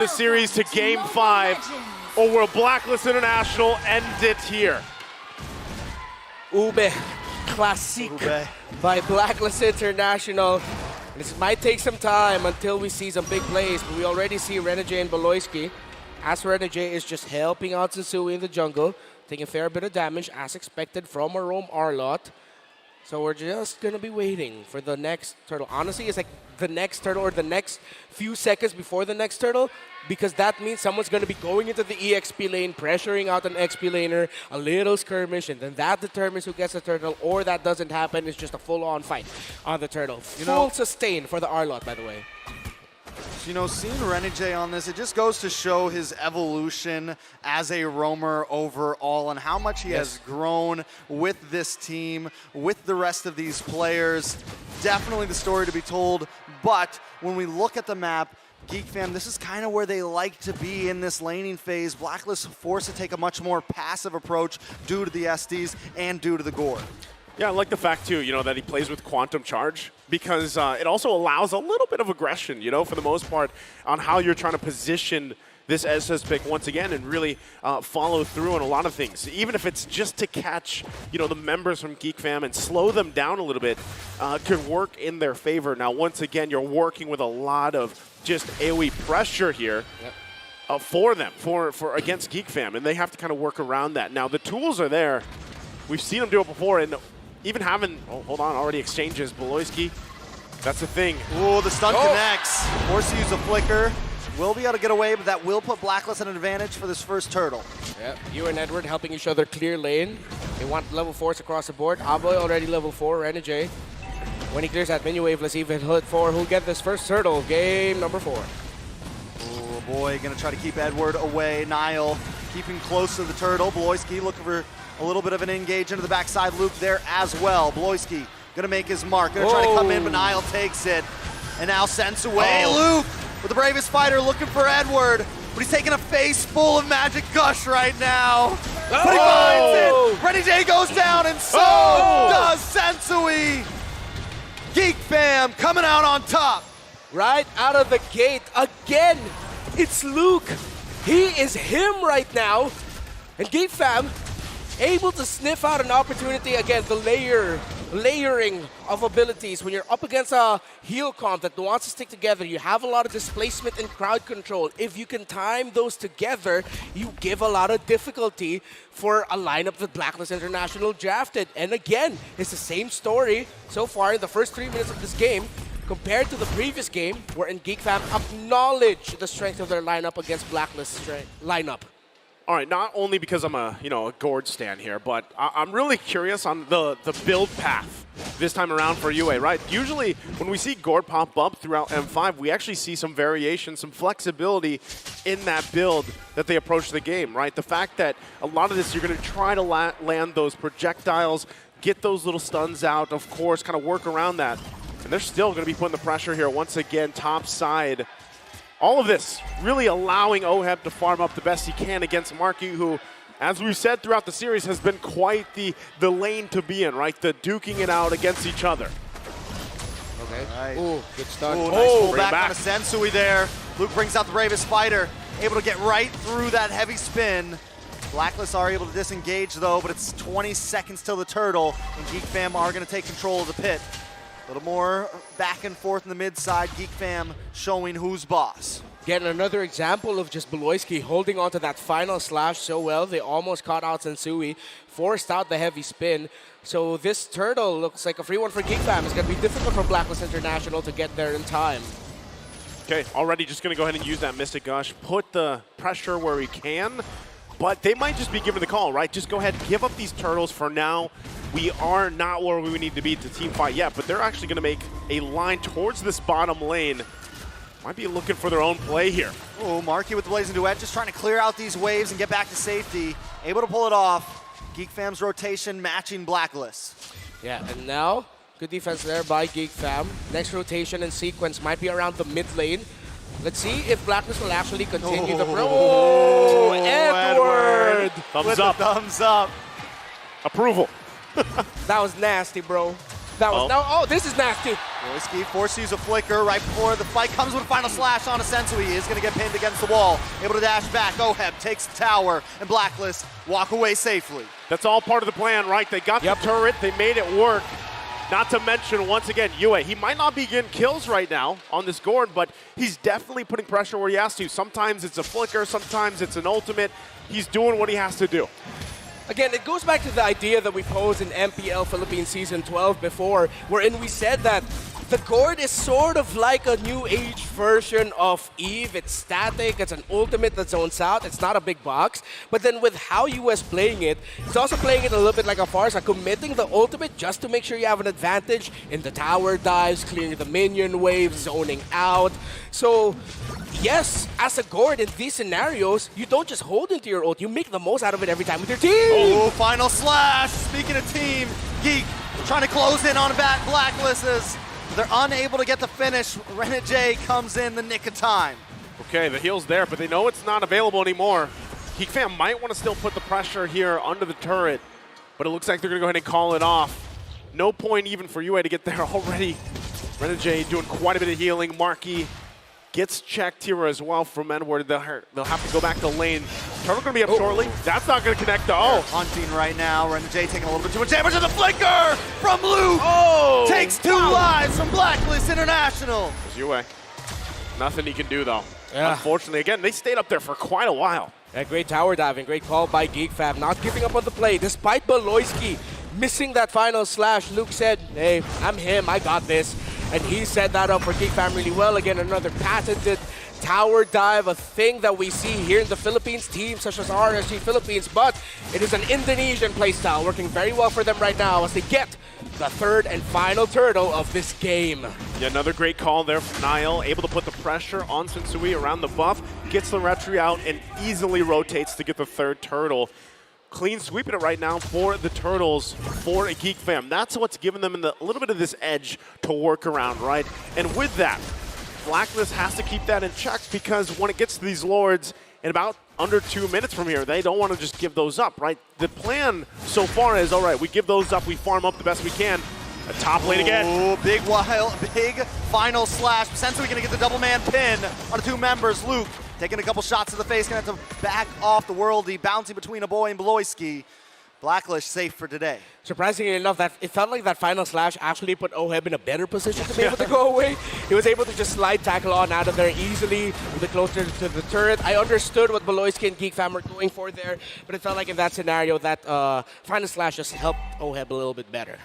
The series to Game 5, or will Blacklist International end it here? Ube Classic by Blacklist International. This might take some time until we see some big plays, but we already see Renegade and Beloyski. As Renegade is just helping out Sensui in the jungle, taking a fair bit of damage as expected from a roam Arlot. So we're just going to be waiting for the next turtle. Honestly, it's like the next turtle or the next few seconds before the next turtle, because that means someone's going to be going into the EXP lane, pressuring out an XP laner, a little skirmish, and then that determines who gets the turtle, or that doesn't happen. It's just a full-on fight on the turtle. Full sustain for the Arlot, by the way. You know, seeing Renegade on this, it just goes to show his evolution as a roamer overall and how much he has grown with this team, with the rest of these players. Definitely the story to be told, but when we look at the map, Geek fam, this is kind of where they like to be in this laning phase. Blacklist forced to take a much more passive approach due to the SDs and due to the gore. Yeah, I like the fact, too, that he plays with Quantum Charge, because it also allows a little bit of aggression, for the most part, on how you're trying to position this SS pick once again and really follow through on a lot of things. Even if it's just to catch, the members from Geek Fam and slow them down a little bit, could work in their favor. Now, once again, you're working with a lot of just AoE pressure here. For them, for against Geek Fam, and they have to kind of work around that. Now, the tools are there. We've seen them do it before, and even having, already exchanges. Beloyski, that's the thing. Ooh, the stun connects. Forced to use a flicker. Will be able to get away, but that will put Blacklist at an advantage for this first turtle. Yep, you and Edward helping each other clear lane. They want level 4s across the board. Aboy already level 4, Renegade. When he clears that minion wave, let's see if it hit 4. Who'll get this first turtle? Game number 4. Oh boy, gonna try to keep Edward away. Niall keeping close to the turtle. Beloyski looking for a little bit of an engage into the backside loop there as well. Beloyski gonna make his mark, gonna try to come in, but Niall takes it. And now sends away Luke with the bravest fighter looking for Edward, but he's taking a face full of magic gush right now. But he finds it! Renegade goes down, and so does Sensui! Geek fam coming out on top. Right out of the gate, again, it's Luke. He is him right now. And Geek fam able to sniff out an opportunity. Again, the layering of abilities. When you're up against a heal comp that wants to stick together, you have a lot of displacement and crowd control. If you can time those together, you give a lot of difficulty for a lineup that Blacklist International drafted. And again, it's the same story so far in the first 3 minutes of this game compared to the previous game, wherein Geek fam acknowledge the strength of their lineup against Blacklist lineup. All right, not only because I'm a Gord stan here, but I'm really curious on the build path this time around for UA, right? Usually when we see Gord pop up throughout M5, we actually see some variation, some flexibility in that build that they approach the game, right? The fact that a lot of this, you're going to try to land those projectiles, get those little stuns out, of course, kind of work around that. And they're still going to be putting the pressure here once again, top side. All of this really allowing Oheb to farm up the best he can against Marky, who, as we've said throughout the series, has been quite the lane to be in, right? The duking it out against each other. Okay. Right. Ooh, good stun. Ooh, nice pull back on a Sensui there. Luke brings out the bravest fighter, able to get right through that heavy spin. Blacklist are able to disengage though, but it's 20 seconds till the turtle, and Geek fam are going to take control of the pit. A little more back and forth in the mid side. Geek fam showing who's boss. Getting another example of just Beloyski holding on to that final slash so well. They almost caught out Sensui, forced out the heavy spin. So this turtle looks like a free one for Geek fam. It's going to be difficult for Blacklist International to get there in time. Okay, already just going to go ahead and use that Mystic Gush, put the pressure where he can, but they might just be given the call, right? Just go ahead, give up these turtles for now. We are not where we need to be to team fight yet, but they're actually going to make a line towards this bottom lane. Might be looking for their own play here. Oh, Marky with the Blazing Duet, just trying to clear out these waves and get back to safety. Able to pull it off. Geek fam's rotation matching Blacklist. Yeah, and now, good defense there by Geek fam. Next rotation and sequence might be around the mid lane. Let's see if Blacklist will actually continue the... Oh, Edward! Thumbs up. Thumbs up. Approval. That was nasty, bro. That was... Oh, this is nasty. Bloisky forced to use a flicker right before the fight comes with a final slash on a Sensui. He is going to get pinned against the wall. Able to dash back. Oheb takes the tower, and Blacklist walk away safely. That's all part of the plan, right? They got the turret. They made it work. Not to mention, once again, Yue. He might not be getting kills right now on this Gord, but he's definitely putting pressure where he has to. Sometimes it's a flicker. Sometimes it's an ultimate. He's doing what he has to do. Again, it goes back to the idea that we posed in MPL Philippines Season 12 before, wherein we said that the Gord is sort of like a new age version of Eve. It's static, it's an ultimate that zones out, it's not a big box. But then with how US playing it, it's also playing it a little bit like a Farsa, committing the ultimate just to make sure you have an advantage in the tower dives, clearing the minion waves, zoning out. So, yes, as a Gord in these scenarios, you don't just hold into your ult, you make the most out of it every time with your team. Oh, final slash. Speaking of team, Geek trying to close in on Blacklist as they're unable to get the finish. Renegade comes in the nick of time. Okay, the heal's there, but they know it's not available anymore. Geek fam might want to still put the pressure here under the turret, but it looks like they're going to go ahead and call it off. No point even for UA to get there already. Renegade doing quite a bit of healing. Marky gets checked here as well from Edward. They'll have to go back to lane. Turtle going to be up shortly. That's not going to connect though. They're hunting right now. Renegade taking a little bit too much damage, and the flicker from Luke takes two lives from Blacklist International. There's UA. Nothing he can do though. Yeah. Unfortunately, again, they stayed up there for quite a while. Yeah, great tower diving, great call by Geek Fam, not giving up on the play. Despite Beloyski missing that final slash, Luke said, hey, I'm him, I got this. And he set that up for Geek Fam really well. Again, another patented tower dive, a thing that we see here in the Philippines, teams such as RSG Philippines, but it is an Indonesian playstyle working very well for them right now as they get the third and final turtle of this game. Yeah, another great call there from Niall, able to put the pressure on Sensui around the buff, gets the retry out, and easily rotates to get the third turtle. Clean sweeping it right now for the Turtles, for a Geek Fam. That's what's given them a little bit of this edge to work around, right? And with that, Blacklist has to keep that in check because when it gets to these Lords in about under 2 minutes from here, they don't want to just give those up, right? The plan so far is, all right, we give those up, we farm up the best we can. A top lane again. Oh, big final slash. Sensui gonna get the double man pin on the two members. Luke taking a couple shots to the face, gonna have to back off the worldie, bouncing between a boy and Beloyski. Blacklist safe for today. Surprisingly enough, that it felt like that final slash actually put Oheb in a better position to be able to go away. He was able to just slide tackle on out of there easily, a bit closer to the turret. I understood what Beloyski and Geek Fam were going for there, but it felt like in that scenario, that final slash just helped Oheb a little bit better.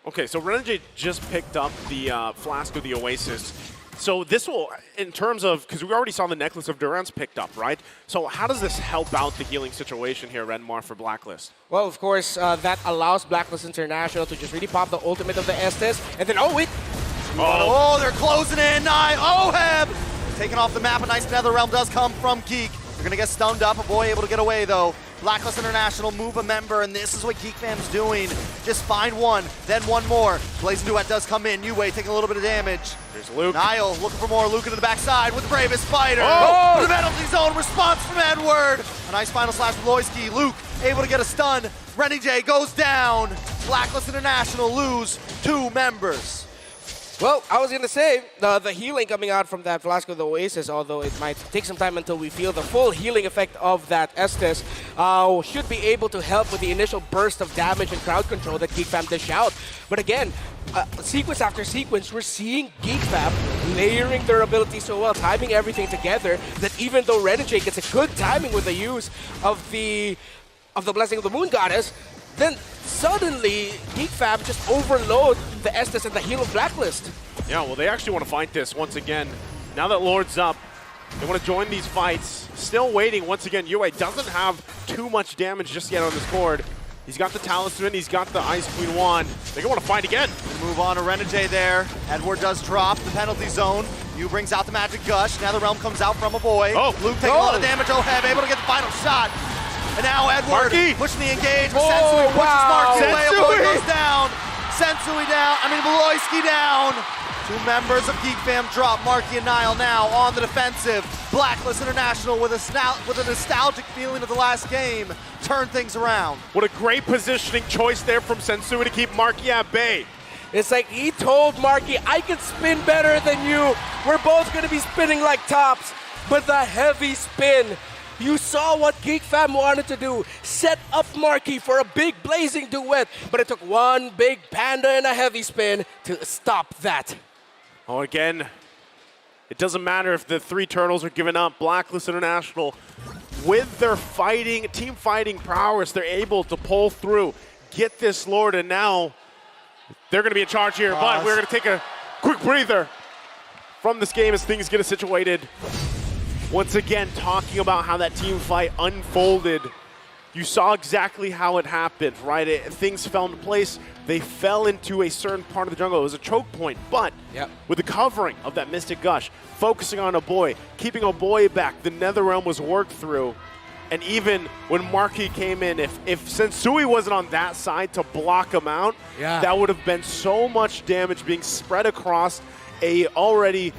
Okay, so Renegade just picked up the Flask of the Oasis. So this will, in terms of, because we already saw the Necklace of Durance picked up, right? So how does this help out the healing situation here, Renmar, for Blacklist? Well, of course, that allows Blacklist International to just really pop the ultimate of the Estes, and then, Oh, they're closing in. Oheb taking off the map. A nice Netherrealm does come from Geek. They're going to get stunned up. A boy able to get away, though. Blacklist International move a member, and this is what Geek Fam's doing. Just find one, then one more. Blazing Duet does come in. Yue taking a little bit of damage. Here's Luke. Niall looking for more. Luke into the backside with the bravest fighter. Oh! The penalty zone response from Edward. A nice final slash from Loyski. Luke able to get a stun. Renegade goes down. Blacklist International lose two members. Well, I was going to say, the healing coming out from that Flask of the Oasis, although it might take some time until we feel the full healing effect of that Estes, should be able to help with the initial burst of damage and crowd control that Geek Fam dish out. But again, sequence after sequence, we're seeing Geek Fam layering their abilities so well, timing everything together, that even though Renegade gets a good timing with the use of the Blessing of the Moon Goddess, then suddenly Geek Fam just overload the Estes and the heal of Blacklist. Yeah, well, they actually want to fight this once again. Now that Lord's up, they want to join these fights. Still waiting once again. Yue doesn't have too much damage just yet on this board. He's got the Talisman, he's got the Ice Queen wand. They're going to fight again. Move on to Renegade there. Edward does drop the penalty zone. Yu brings out the Magic Gush. Netherrealm comes out from a boy. Oh. Luke taking a lot of damage. Oheb able to get the final shot. And now Edward Marky. pushing the engage. Sensui pushes Marky away. A boy goes down. Sensui down. Beloyski down. Two members of Geek Fam drop. Marky and Niall now on the defensive. Blacklist International with a nostalgic feeling of the last game. Turn things around. What a great positioning choice there from Sensui to keep Marky at bay. It's like he told Marky, I can spin better than you. We're both going to be spinning like tops. But the heavy spin, you saw what Geek Fam wanted to do. Set up Marky for a big blazing duet. But it took one big panda and a heavy spin to stop that. Oh, again, it doesn't matter if the 3 turtles are giving up. Blacklist International, with their team fighting prowess, they're able to pull through, get this Lord, and now they're going to be in charge here. But we're going to take a quick breather from this game as things get situated. Once again, talking about how that team fight unfolded. You saw exactly how it happened, right? Things fell into place. They fell into a certain part of the jungle. It was a choke point, but with the covering of that Mystic Gush, focusing on a boy, keeping a boy back, the Netherrealm was worked through. And even when Marky came in, if Sensui wasn't on that side to block him out, that would have been so much damage being spread across a already,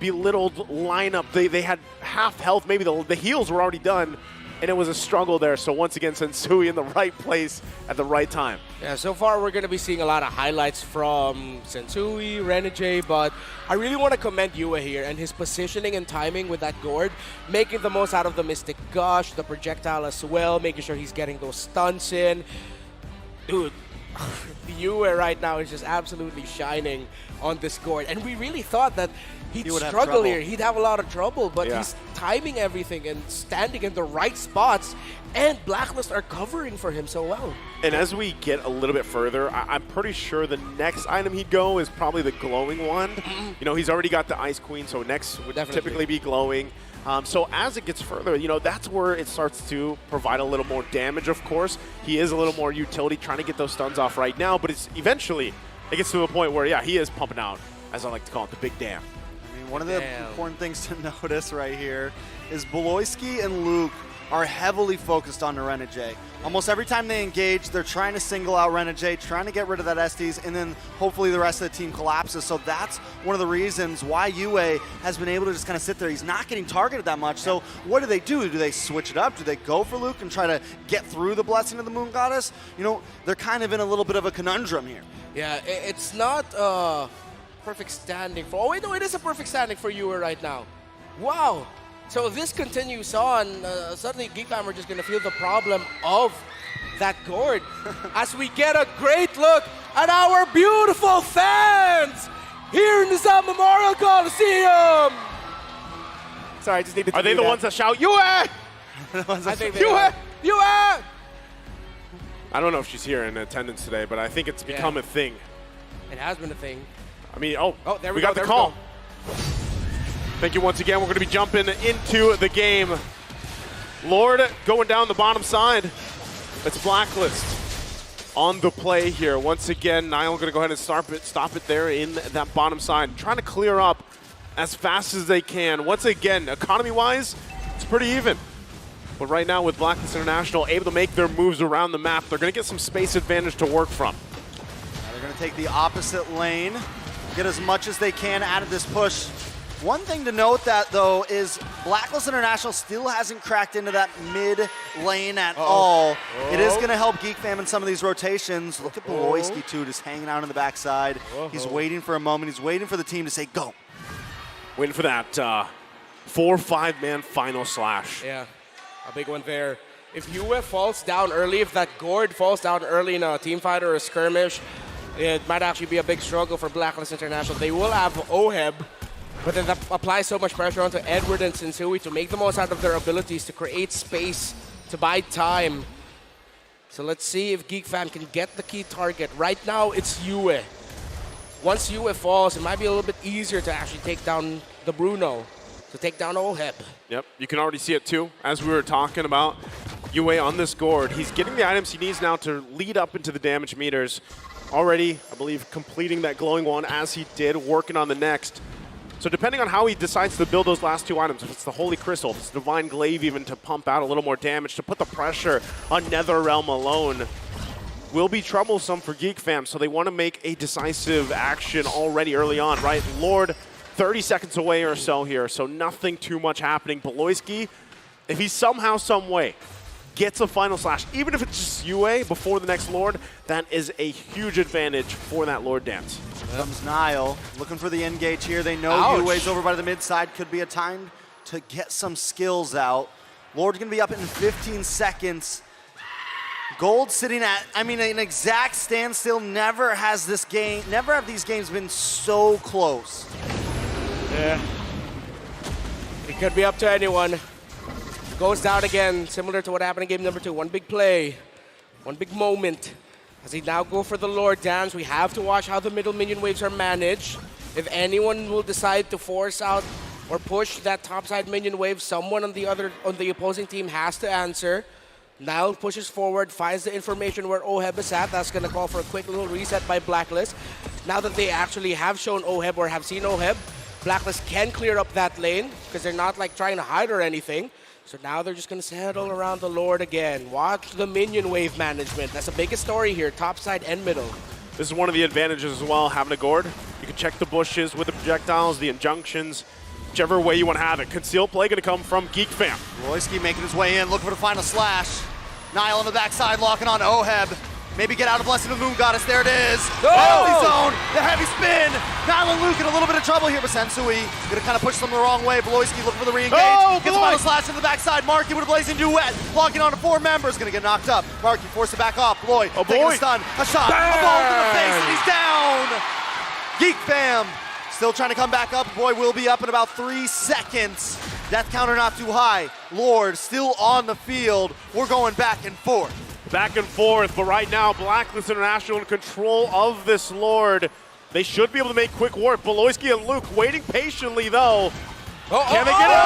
belittled lineup. They had half health, maybe the heals were already done, and it was a struggle there. So once again, Sensui in the right place at the right time. Yeah, so far we're going to be seeing a lot of highlights from Sensui, Renegade, but I really want to commend Yue here and his positioning and timing with that gourd, making the most out of the Mystic Gush, the projectile as well, making sure he's getting those stunts in. Dude, Yue right now is just absolutely shining on this gourd, and we really thought that he'd struggle here. He'd have a lot of trouble, but he's timing everything and standing in the right spots, and Blacklist are covering for him so well. And as we get a little bit further, I'm pretty sure the next item he'd go is probably the glowing wand. He's already got the Ice Queen, so next would typically be glowing. So as it gets further, that's where it starts to provide a little more damage, of course. He is a little more utility, trying to get those stuns off right now, but it gets to a point where, he is pumping out, as I like to call it, the big damn. One of the important things to notice right here is Beloyski and Luke are heavily focused on the Renegade. Almost every time they engage, they're trying to single out Renegade, trying to get rid of that Estes, and then hopefully the rest of the team collapses. So that's one of the reasons why Yue has been able to just kind of sit there. He's not getting targeted that much. So what do? Do they switch it up? Do they go for Luke and try to get through the Blessing of the Moon Goddess? They're kind of in a little bit of a conundrum here. Yeah, it's not perfect standing for... Oh, wait, no, it is a perfect standing for Yue right now. Wow. So if this continues on, suddenly Geek Fam are just going to feel the problem of that gourd as we get a great look at our beautiful fans here in the South Memorial Coliseum. Sorry, I just needed to Are they the ones that shout, Yue? I think they are. Yue! I don't know if she's here in attendance today, but I think it's become a thing. It has been a thing. There we got the call. Thank you once again. We're going to be jumping into the game. Lord going down the bottom side. It's Blacklist on the play here. Once again, Niall going to go ahead and stop it there in that bottom side. Trying to clear up as fast as they can. Once again, economy-wise, it's pretty even. But right now with Blacklist International able to make their moves around the map, they're going to get some space advantage to work from. They're going to take the opposite lane, get as much as they can out of this push. One thing to note though is Blacklist International still hasn't cracked into that mid lane at all. It is going to help Geek Fam in some of these rotations. Look at Beloyski too, just hanging out on the backside. He's waiting for a moment. He's waiting for the team to say go. Waiting for that 4-5-man final slash. Yeah, a big one there. If Yue falls down early, if that gourd falls down early in a team fight or a skirmish, it might actually be a big struggle for Blacklist International. They will have Oheb, but then that applies so much pressure onto Edward and Sensui to make the most out of their abilities to create space, to buy time. So let's see if Geek Fam can get the key target. Right now, it's Yue. Once Yue falls, it might be a little bit easier to actually take down the Bruno, to take down Oheb. Yep, you can already see it too, as we were talking about. Yue on this gourd. He's getting the items he needs now to lead up into the damage meters. Already, I believe, completing that glowing one as he did, working on the next. So depending on how he decides to build those last two items, if it's the Holy Crystal, if it's Divine Glaive even to pump out a little more damage, to put the pressure on Netherrealm alone, will be troublesome for Geek Fam. So they want to make a decisive action already early on, right? Lord, 30 seconds away or so here, so nothing too much happening. Beloyski, if he's somehow, some way gets a final slash, even if it's just UA before the next Lord, that is a huge advantage for that Lord dance. Comes Nile, looking for the engage here. They know Ouch. UA's over by the mid side. Could be a time to get some skills out. Lord's gonna be up in 15 seconds. Gold sitting at, I mean, an exact standstill. Never have these games been so close. Yeah. It could be up to anyone. Goes down again, similar to what happened in game number 2. One big play, one big moment. As he now go for the Lord dance, we have to watch how the middle minion waves are managed. If anyone will decide to force out or push that topside minion wave, someone on the opposing team has to answer. Nile pushes forward, finds the information where Oheb is at. That's going to call for a quick little reset by Blacklist. Now that they actually have shown Oheb or have seen Oheb, Blacklist can clear up that lane because they're not like trying to hide or anything. So now they're just going to settle around the Lord again. Watch the minion wave management. That's the biggest story here, top side and middle. This is one of the advantages as well, having a gourd. You can check the bushes with the projectiles, the injunctions, whichever way you want to have it. Concealed play going to come from Geek Fam. Royski making his way in, looking for the final slash. Nile on the backside, locking on Oheb. Maybe get out of Blessing of the Moon Goddess. There it is. Penalty zone. The heavy spin. Nile and Luke in a little bit of trouble here, but Sensui gonna kind of push them the wrong way. Bloisky looking for the re-engage. Gets the final slash in the backside. Marky with a blazing duet. Logging on to 4 members. Gonna get knocked up. Marky forced to back off. Bloy taking a stun. A shot. Bang! A ball in the face, and he's down. Geek Fam still trying to come back up. Boy will be up in about 3 seconds. Death counter not too high. Lord still on the field. We're going back and forth. Back and forth, but right now, Blacklist International in control of this Lord. They should be able to make quick work. Beloyski and Luke waiting patiently, though. Can they get it?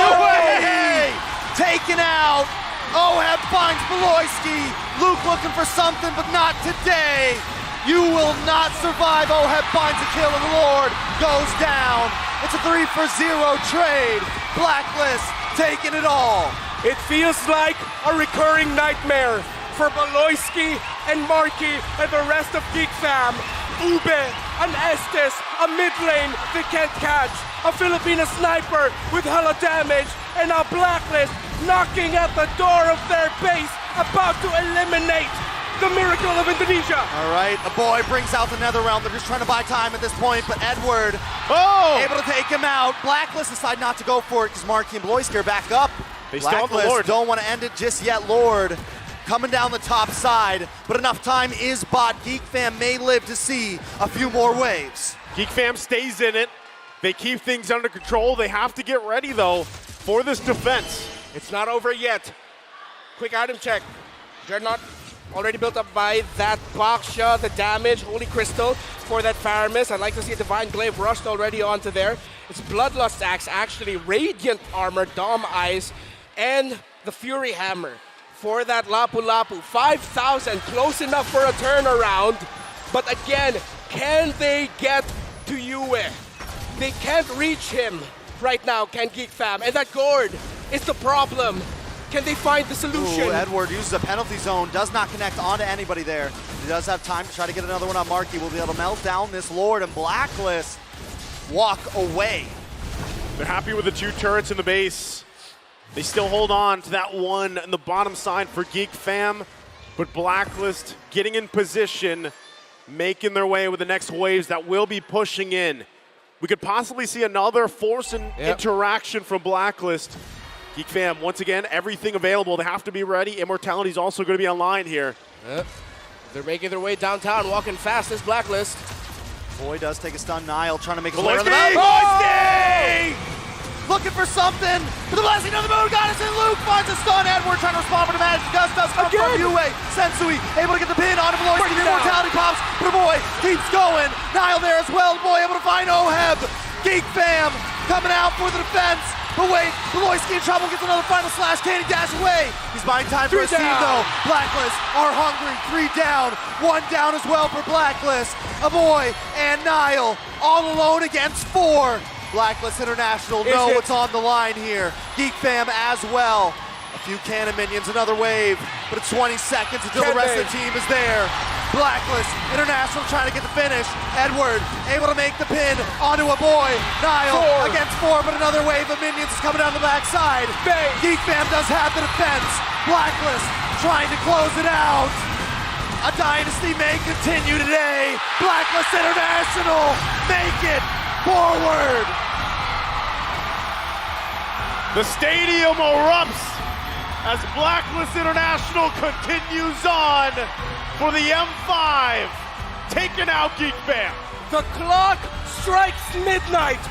UA! Taken out. Oheb finds Beloyski. Luke looking for something, but not today. You will not survive. Oheb finds a kill, and the Lord goes down. It's a 3-for-0 trade. Blacklist taking it all. It feels like a recurring nightmare for Beloyski and Marky and the rest of Geek Fam. Ube, an Estes, a mid lane they can't catch, a Filipino sniper with hella damage, and a Blacklist knocking at the door of their base, about to eliminate the miracle of Indonesia. All right, the boy brings out the Netherrealm. They're just trying to buy time at this point, but Edward able to take him out. Blacklist decide not to go for it because Marky and Beloyski are back up. They still have the Lord. Blacklist don't want to end it just yet. Lord coming down the top side, but enough time is bought. Geek Fam may live to see a few more waves. Geek Fam stays in it. They keep things under control. They have to get ready, though, for this defense. It's not over yet. Quick item check. Dreadnought already built up by that Baksha, the damage, Holy Crystal for that Faramis. I'd like to see a Divine Glaive rushed already onto there. It's Bloodlust Axe, actually, Radiant Armor, Dom Eyes, and the Fury Hammer for that Lapu Lapu. 5,000, close enough for a turnaround. But again, can they get to Yue? They can't reach him right now, can Geek Fam. And that Gourd is the problem. Can they find the solution? Ooh, Edward uses a penalty zone, does not connect onto anybody there. He does have time to try to get another one on Marky. Will be able to melt down this Lord, and Blacklist walk away. They're happy with the 2 turrets in the base. They still hold on to that one on the bottom side for Geek Fam, but Blacklist getting in position, making their way with the next waves that will be pushing in. We could possibly see another force and interaction from Blacklist. Geek Fam, once again, everything available. They have to be ready. Immortality is also going to be online here. Yep. They're making their way downtown, walking fast as Blacklist. Boy does take a stun. Nile trying to make his Beloyski! way around the map. Beloyski! Looking for something. For the blessing of the moon goddess, and Luke finds a stun. Edward trying to respond, but the magic does come from Yue. Sensui able to get the pin on Beloyski. The immortality pops, but the boy keeps going. Nile there as well. The boy able to find Oheb. Geek Fam coming out for the defense. But wait, Beloyski in trouble, gets another final slash. Can he dash away? He's buying time for his team though. Blacklist are hungry. 3 down, 1 down as well for Blacklist. A boy and Nile all alone against 4. Blacklist International know what's on the line here. Geek Fam as well. A few cannon minions, another wave, but it's 20 seconds until the rest of the team is there. Blacklist International trying to get the finish. Edward able to make the pin onto a boy. Niall against 4, but another wave of minions is coming down the backside. Geek Fam does have the defense. Blacklist trying to close it out. A dynasty may continue today. Blacklist International make it forward. The stadium erupts as Blacklist International continues on for the M5, taking out Geek Fam. The clock strikes midnight